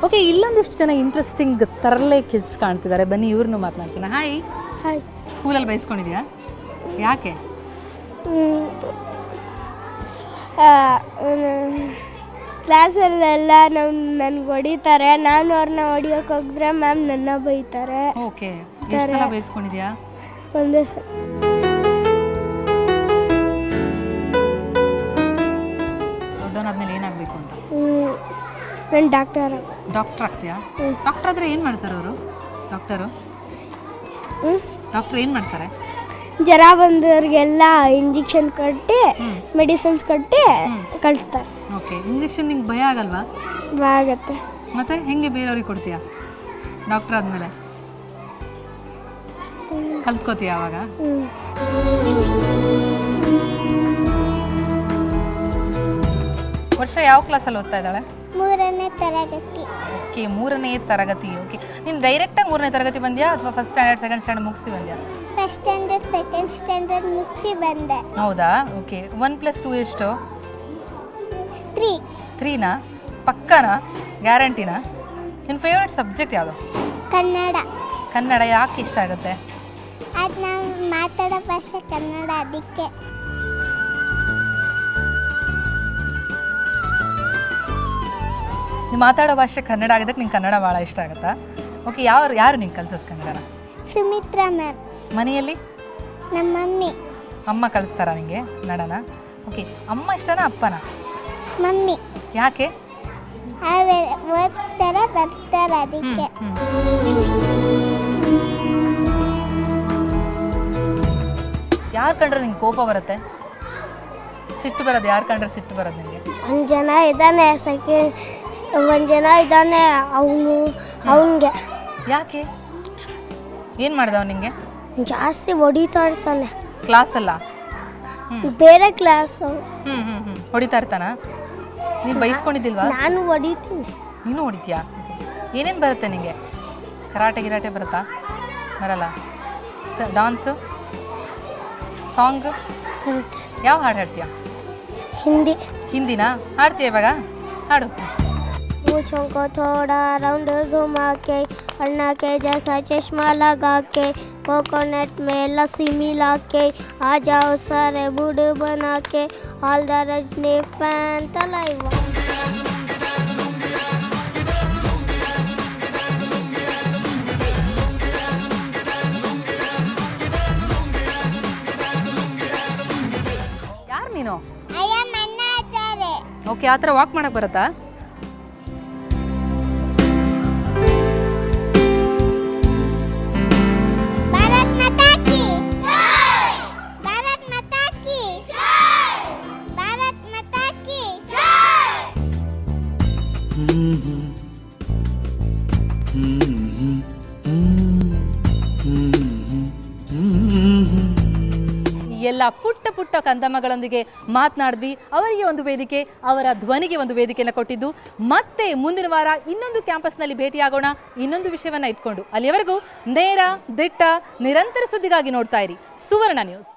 Okay, ಇಲ್ಲೊಂದಿಷ್ಟು ಜನ interesting ತರಲೆ kids ಕಾಣ್ತಿದ್ದಾರೆ. ಬನ್ನಿ ಇವ್ರನ್ನೂ ಮಾತನಾಡ್ಸೋಣ. ಹಾಯ್. ಹಾಯ್. ಸ್ಕೂಲಲ್ಲಿ ಬೈಸ್ಕೊಂಡಿದ್ಯಾ? ಯಾಕೆ? ಕ್ಲಾಸಲ್ಲೆಲ್ಲ ನನ್ಗೆ ಹೊಡಿತಾರೆ. ನಾನು ಅವ್ರನ್ನ ಹೊಡಿಯೋಕೆ ಹೋಗಿದ್ರೆ ಮ್ಯಾಮ್ ನನ್ನ ಬೈತಾರೆ. ಓಕೆ, ಎಷ್ಟು ಸಲ ಬೈಸ್ಕೊಂಡಿದ್ಯಾ? ಒಂದೇ ಸಲ. ದೊಡ್ಡವನಾದ್ಮೇಲೆ ಏನಾಗಬೇಕು ಅಂತ? ನಾನು ಡಾಕ್ಟರ್ ಆಗ್ತೀಯಾ? ಡಾಕ್ಟರ್ ಆದರೆ ಏನು ಮಾಡ್ತಾರೆ ಅವರು? ಡಾಕ್ಟರ್ ಏನು ಮಾಡ್ತಾರೆ? ಜ್ವರ ಬಂದವ್ರಿಗೆಲ್ಲ ಇಂಜೆಕ್ಷನ್ ಕೊಟ್ಟು ಮೆಡಿಸಿನ್ಸ್ ಕೊಟ್ಟು ಕಳಿಸ್ತಾರೆ. ಓಕೆ, ಇಂಜೆಕ್ಷನ್ ನಿಂಗೆ ಭಯ ಆಗಲ್ವಾ? ಆಗುತ್ತೆ. ಮತ್ತೆ ಹೆಂಗೆ ಬೇರೆಯವ್ರಿಗೆ ಕೊಡ್ತೀಯಾ ಡಾಕ್ಟರ್ ಆದಮೇಲೆ? ಕಲ್ತ್ಕೋತೀಯ ಅವಾಗ? ವರ್ಷ ಯಾವ ಕ್ಲಾಸಲ್ಲಿ ಓದ್ತಾ ಇದ್ದಾಳೆ? 3ನೇ ತರಗತಿ. ಓಕೆ, 3ನೇ ತರಗತಿ. ಓಕೆ, ನೀನು ಡೈರೆಕ್ಟಾಗಿ 3ನೇ ತರಗತಿ ಬಂದ್ಯಾ ಅಥವಾ ಫಸ್ಟ್ ಸ್ಟ್ಯಾಂಡರ್ಡ್ ಸೆಕೆಂಡ್ ಸ್ಟ್ಯಾಂಡರ್ಡ್ ಮುಗಿಸಿ ಬಂದ್ಯಾ? ಫಸ್ಟ್ ಸ್ಟ್ಯಾಂಡರ್ಡ್ ಸೆಕೆಂಡ್ ಸ್ಟ್ಯಾಂಡರ್ಡ್ ಮುಗಿಸಿ ಬಂದೆ. ಹೌದಾ? ಓಕೆ, 1+2 ಎಷ್ಟು? 3. 3ನಾ? ಪಕ್ಕನಾ? ಗ್ಯಾರಂಟಿನಾ? ನಿನ್ನ ಫೇವ್ರೆಟ್ ಸಬ್ಜೆಕ್ಟ್ ಯಾವುದು? ಕನ್ನಡ. ಕನ್ನಡ ಯಾಕೆ ಇಷ್ಟ ಆಗುತ್ತೆ? ಅದು ನಾವು ಮಾತಾಡೋ ಭಾಷೆ ಕನ್ನಡ, ಅದಕ್ಕೆ. ನೀವು ಮಾತಾಡೋ ಭಾಷೆ ಕನ್ನಡ ಆಗಿದ್ದಕ್ಕೆ ನಿಂಗೆ ಕನ್ನಡ ಭಾಳ ಇಷ್ಟ ಆಗುತ್ತಾ? ಓಕೆ, ಯಾರು ನಿಂಗೆ ಕಲಿಸೋದು ಕನ್ನಡನ? ಸುಮಿತ್ರಾ ಮ್ಯಾಮ್. ಮನೆಯಲ್ಲಿ? ನಮ್ಮ ಮಮ್ಮಿ. ಅಮ್ಮ ಕಲಿಸ್ತಾರಾ ನಿಂಗೆ ಕನ್ನಡನ? ಓಕೆ, ಅಮ್ಮ ಇಷ್ಟನಾ ಅಪ್ಪನ? ಮಮ್ಮಿ. ಯಾಕೆ? ಓದಿಸ್ತಾರೆ ಬರ್ತಾರೆ, ಅದಕ್ಕೆ. ಯಾರು ಕಂಡ್ರೆ ನಿಂಗೆ ಕೋಪ ಬರುತ್ತೆ? ಸಿಟ್ಟು ಬರೋದು ಯಾರು ಕಂಡ್ರೆ ಸಿಟ್ಟು ಬರೋದು ನಿಮಗೆ? ಒಂದು ಜನ ಇದ್ದಾನೆ ಅವನಿಗೆ. ಯಾಕೆ? ಏನು ಮಾಡ್ದ ಅವ್ನು ನಿಂಗೆ? ಜಾಸ್ತಿ ಹೊಡಿತಾ ಇರ್ತಾನೆ ಕ್ಲಾಸಲ್ಲ? ಬೇರೆ ಕ್ಲಾಸ್. ಹೊಡಿತಾ ಇರ್ತಾನ? ನೀನು ಬೈಸ್ಕೊಂಡಿದ್ದಿಲ್ವಾ? ನಾನು ಹೊಡಿತೀನಿ. ನೀನು ಹೊಡಿತೀಯಾ? ಏನೇನು ಬರುತ್ತೆ ನಿಂಗೆ? ಕರಾಟೆ ಗಿರಾಟೆ ಬರುತ್ತಾ? ಬರಲ್ಲ? ಡಾನ್ಸು, ಸಾಂಗ್, ಯಾವ ಹಾಡು ಹಾಡ್ತೀಯಾ? ಹಿಂದಿನಾ ಹಾಡ್ತೀಯ? ಇವಾಗ ಹಾಡು. मूँछों को थोड़ा राउंड घुमा के अन्ना के जैसा चश्मा लगा के कोकोनट में लस्सी मिला के आ जाओ सारे मूड बना के ऑल द रजनी फैन तलाइवा. ಯಾರು ನೀನು? ಆಚಾರ್ಯ. ಓಕೆ, ಆ ಥರ ವಾಕ್ ಮಾಡಕ್ಕೆ ಬರುತ್ತಾ? ಎಲ್ಲ ಪುಟ್ಟ ಪುಟ್ಟ ಕಂದಮ್ಮಗಳೊಂದಿಗೆ ಮಾತನಾಡಿದ್ವಿ. ಅವರಿಗೆ ಒಂದು ವೇದಿಕೆ, ಅವರ ಧ್ವನಿಗೆ ಒಂದು ವೇದಿಕೆಯನ್ನು ಕೊಟ್ಟಿದ್ದು. ಮತ್ತೆ ಮುಂದಿನ ವಾರ ಇನ್ನೊಂದು ಕ್ಯಾಂಪಸ್ನಲ್ಲಿ ಭೇಟಿಯಾಗೋಣ, ಇನ್ನೊಂದು ವಿಷಯವನ್ನು ಇಟ್ಕೊಂಡು. ಅಲ್ಲಿಯವರೆಗೂ ನೇರ, ದಿಟ್ಟ, ನಿರಂತರ ಸುದ್ದಿಗಾಗಿ ನೋಡ್ತಾ ಇರಿ ಸುವರ್ಣ ನ್ಯೂಸ್.